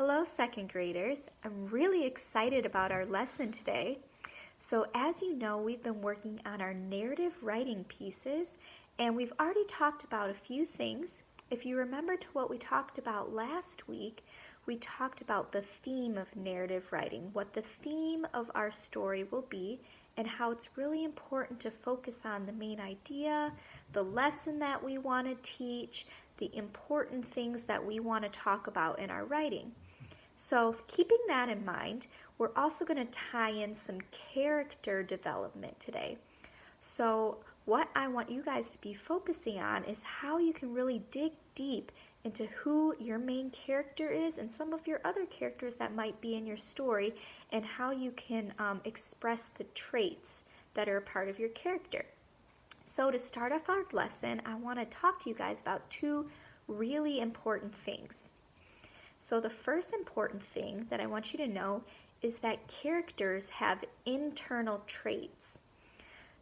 Hello, second graders. I'm really excited about our lesson today. So as you know, we've been working on our narrative writing pieces, and we've already talked about a few things. If you remember to what we talked about last week, we talked about the theme of narrative writing, what the theme of our story will be, and how it's really important to focus on the main idea, the lesson that we want to teach, the important things that we want to talk about in our writing. So keeping that in mind, we're also going to tie in some character development today. So what I want you guys to be focusing on is how you can really dig deep into who your main character is and some of your other characters that might be in your story, and how you can express the traits that are a part of your character. So to start off our lesson, I want to talk to you guys about two really important things. So the first important thing that I want you to know is that characters have internal traits.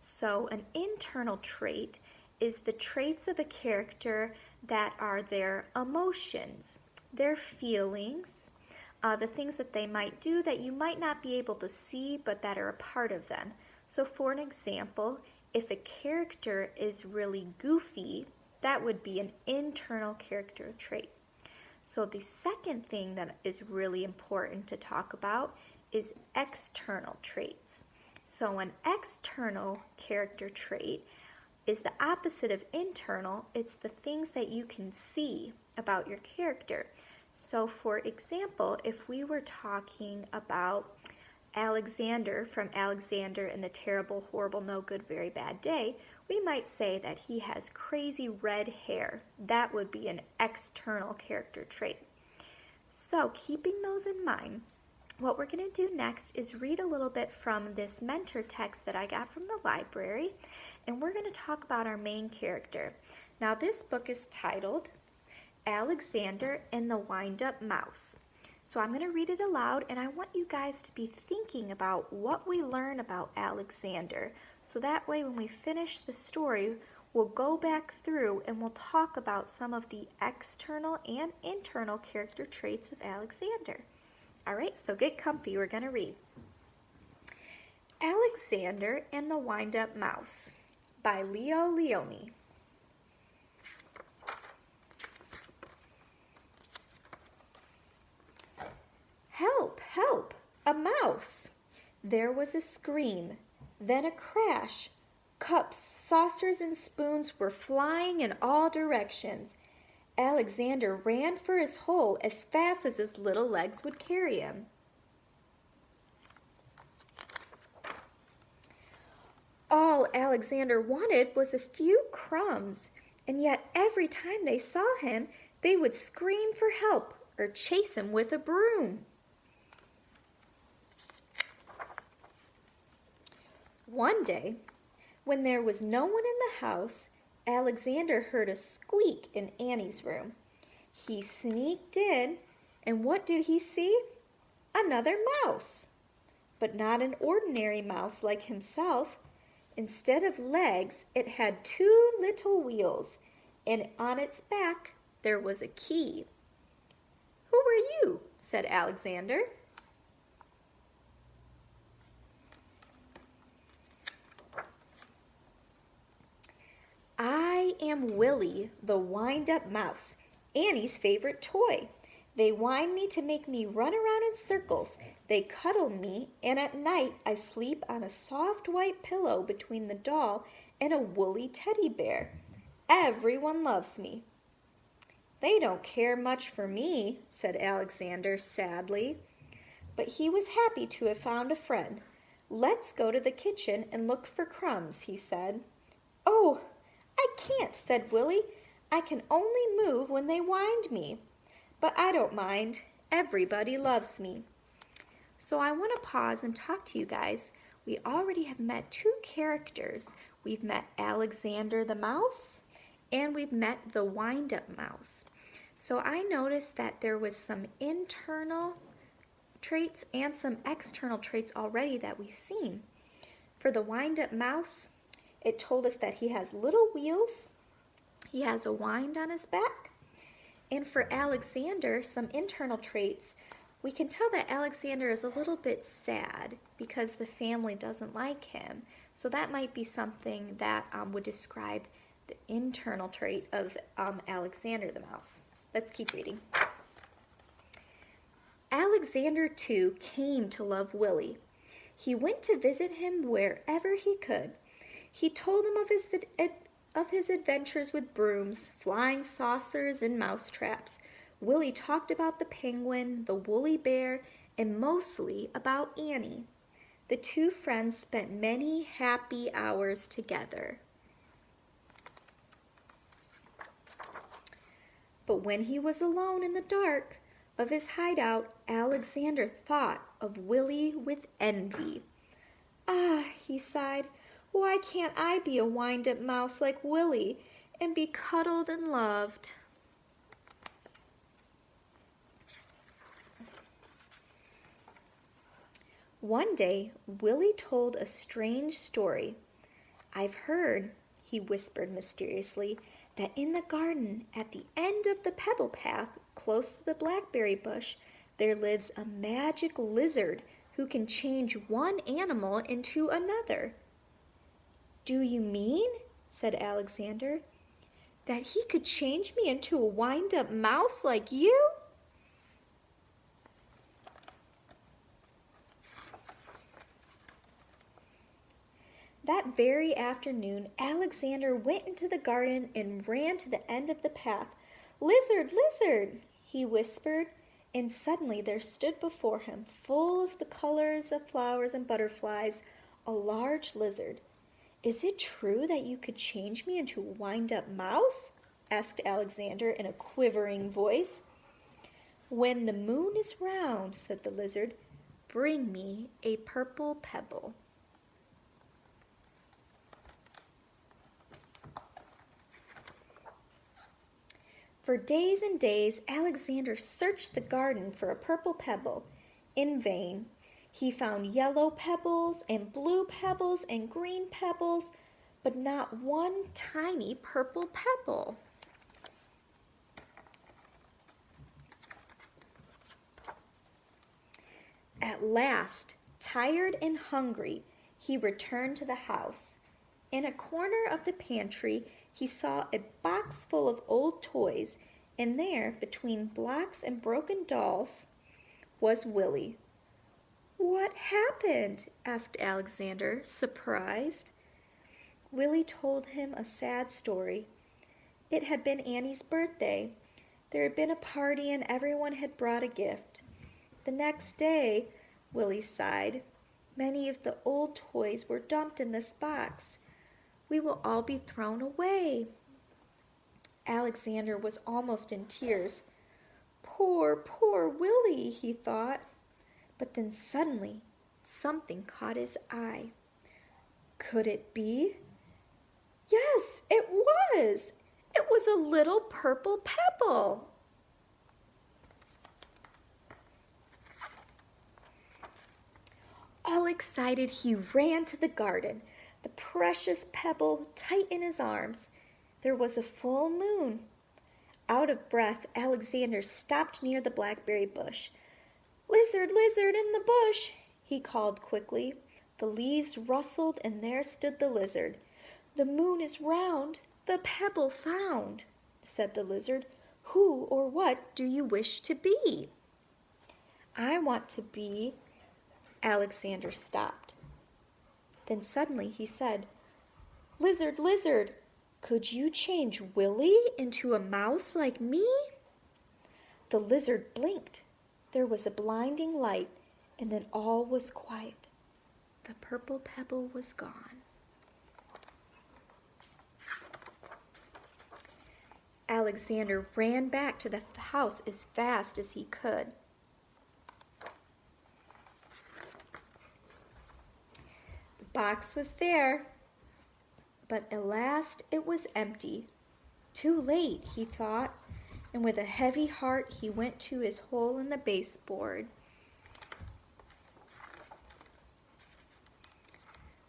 So an internal trait is the traits of a character that are their emotions, their feelings, the things that they might do that you might not be able to see but that are a part of them. So for an example, if a character is really goofy, that would be an internal character trait. So the second thing that is really important to talk about is external traits. So an external character trait is the opposite of internal. It's the things that you can see about your character. So for example, if we were talking about Alexander from Alexander and the Terrible, Horrible, No Good, Very Bad Day, we might say that he has crazy red hair. That would be an external character trait. So keeping those in mind, what we're going to do next is read a little bit from this mentor text that I got from the library, and we're going to talk about our main character. Now this book is titled Alexander and the Wind-Up Mouse. So I'm going to read it aloud, and I want you guys to be thinking about what we learn about Alexander. So that way when we finish the story, we'll go back through and we'll talk about some of the external and internal character traits of Alexander. All right, so get comfy, we're going to read. Alexander and the Wind-Up Mouse by Leo Lionni. Help, help, a mouse! There was a scream, then a crash. Cups, saucers, and spoons were flying in all directions. Alexander ran for his hole as fast as his little legs would carry him. All Alexander wanted was a few crumbs, and yet every time they saw him, they would scream for help or chase him with a broom. One day, when there was no one in the house, Alexander heard a squeak in Annie's room. He sneaked in, and what did he see? Another mouse. But not an ordinary mouse like himself. Instead of legs, it had two little wheels, and on its back there was a key. "Who are you?" said Alexander. "I am Willie, the wind-up mouse, Annie's favorite toy. They wind me to make me run around in circles. They cuddle me, and at night I sleep on a soft white pillow between the doll and a woolly teddy bear. Everyone loves me." "They don't care much for me," said Alexander sadly. But he was happy to have found a friend. "Let's go to the kitchen and look for crumbs," he said. "Oh, I can't," said Willie. "I can only move when they wind me. But I don't mind. Everybody loves me." So I want to pause and talk to you guys. We already have met two characters. We've met Alexander the mouse, and we've met the wind-up mouse. So I noticed that there was some internal traits and some external traits already that we've seen. For the wind-up mouse, it told us that he has little wheels, he has a wind on his back, and for Alexander, some internal traits We can tell that Alexander is a little bit sad because the family doesn't like him. So that might be something that would describe the internal trait of Alexander the mouse. Let's keep reading. Alexander, too, came to love Willie. He went to visit him wherever he could. He told him of his adventures with brooms, flying saucers, and mouse traps. Willie talked about the penguin, the woolly bear, and mostly about Annie. The two friends spent many happy hours together. But when he was alone in the dark of his hideout, Alexander thought of Willie with envy. "Ah," he sighed, "why can't I be a wind-up mouse like Willie and be cuddled and loved?" One day, Willie told a strange story. "I've heard," he whispered mysteriously, "that in the garden at the end of the pebble path, close to the blackberry bush, there lives a magic lizard who can change one animal into another." "Do you mean," said Alexander, "that he could change me into a wind-up mouse like you?" That very afternoon, Alexander went into the garden and ran to the end of the path. "Lizard, lizard," he whispered, and suddenly there stood before him, full of the colors of flowers and butterflies, a large lizard. "Is it true that you could change me into a wind-up mouse?" asked Alexander in a quivering voice. "When the moon is round," said the lizard, "bring me a purple pebble." For days and days, Alexander searched the garden for a purple pebble. In vain. He found yellow pebbles and blue pebbles and green pebbles, but not one tiny purple pebble. At last, tired and hungry, he returned to the house. In a corner of the pantry, he saw a box full of old toys, and there, between blocks and broken dolls, was Willie. "What happened?" asked Alexander, surprised. Willie told him a sad story. It had been Annie's birthday. There had been a party and everyone had brought a gift. The next day, Willie sighed, many of the old toys were dumped in this box. We will all be thrown away. Alexander was almost in tears. Poor, poor Willie, he thought. But then suddenly something caught his eye. Could it be? Yes, it was. It was a little purple pebble. All excited, he ran to the garden, the precious pebble tight in his arms. There was a full moon. Out of breath, Alexander stopped near the blackberry bush. "Lizard, lizard in the bush," he called quickly. The leaves rustled, and there stood the lizard. "The moon is round, the pebble found," said the lizard. "Who or what do you wish to be?" "I want to be—" Alexander stopped. Then suddenly he said, "Lizard, lizard, could you change Willie into a mouse like me?" The lizard blinked. There was a blinding light, and then all was quiet. The purple pebble was gone. Alexander ran back to the house as fast as he could. The box was there, but at last it was empty. Too late, he thought, and with a heavy heart he went to his hole in the baseboard.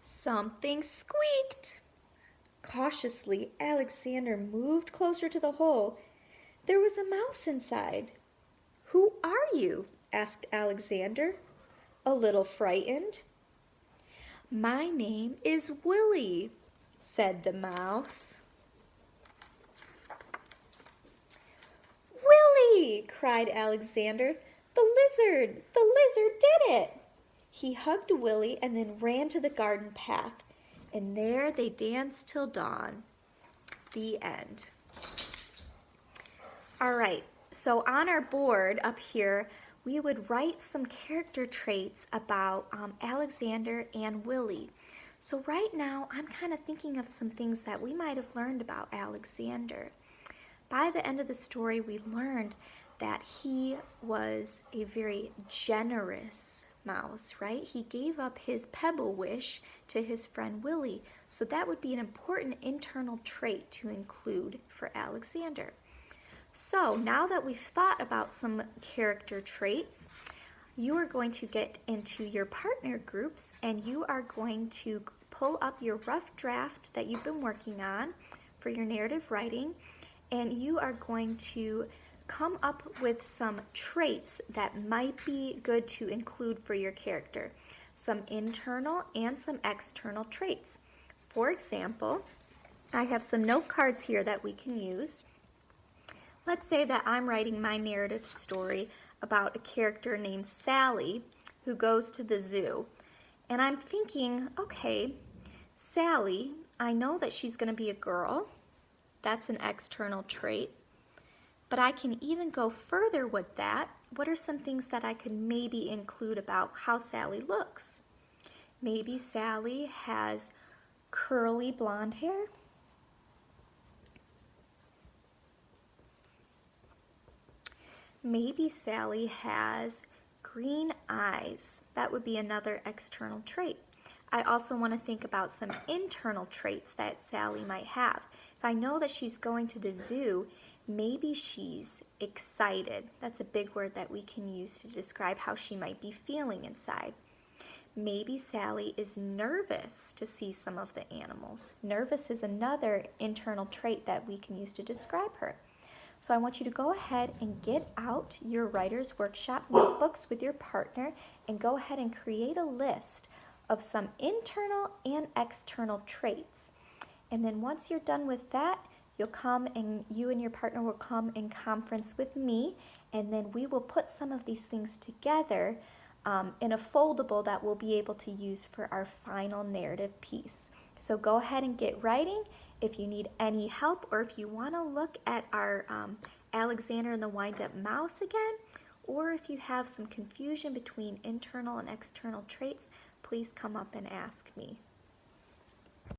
Something squeaked. Cautiously, Alexander moved closer to the hole. There was a mouse inside. "Who are you?" asked Alexander, a little frightened. My name is Willie, said the mouse. Willie, cried Alexander. The lizard did it. He hugged Willie and then ran to the garden path, and there they danced till dawn. The end. All right, so on our board up here, we would write some character traits about Alexander and Willie. So right now, I'm kind of thinking of some things that we might have learned about Alexander. By the end of the story, we learned that he was a very generous mouse, right? He gave up his pebble wish to his friend Willie. So that would be an important internal trait to include for Alexander. So now that we've thought about some character traits, you are going to get into your partner groups and you are going to pull up your rough draft that you've been working on for your narrative writing, and you are going to come up with some traits that might be good to include for your character, some internal and some external traits. For example, I have some note cards here that we can use. Let's say that I'm writing my narrative story about a character named Sally who goes to the zoo. And I'm thinking, okay, Sally, I know that she's going to be a girl. That's an external trait. But I can even go further with that. What are some things that I could maybe include about how Sally looks? Maybe Sally has curly blonde hair. Maybe Sally has green eyes. That would be another external trait. I also want to think about some internal traits that Sally might have. If I know that she's going to the zoo, maybe she's excited. That's a big word that we can use to describe how she might be feeling inside. Maybe Sally is nervous to see some of the animals. Nervous is another internal trait that we can use to describe her. So I want you to go ahead and get out your Writer's Workshop notebooks with your partner and go ahead and create a list of some internal and external traits. And then once you're done with that, you'll come and you and your partner will come in conference with me, and then we will put some of these things together in a foldable that we'll be able to use for our final narrative piece. So go ahead and get writing. If you need any help or if you want to look at our Alexander and the Wind-Up Mouse again, or if you have some confusion between internal and external traits, please come up and ask me.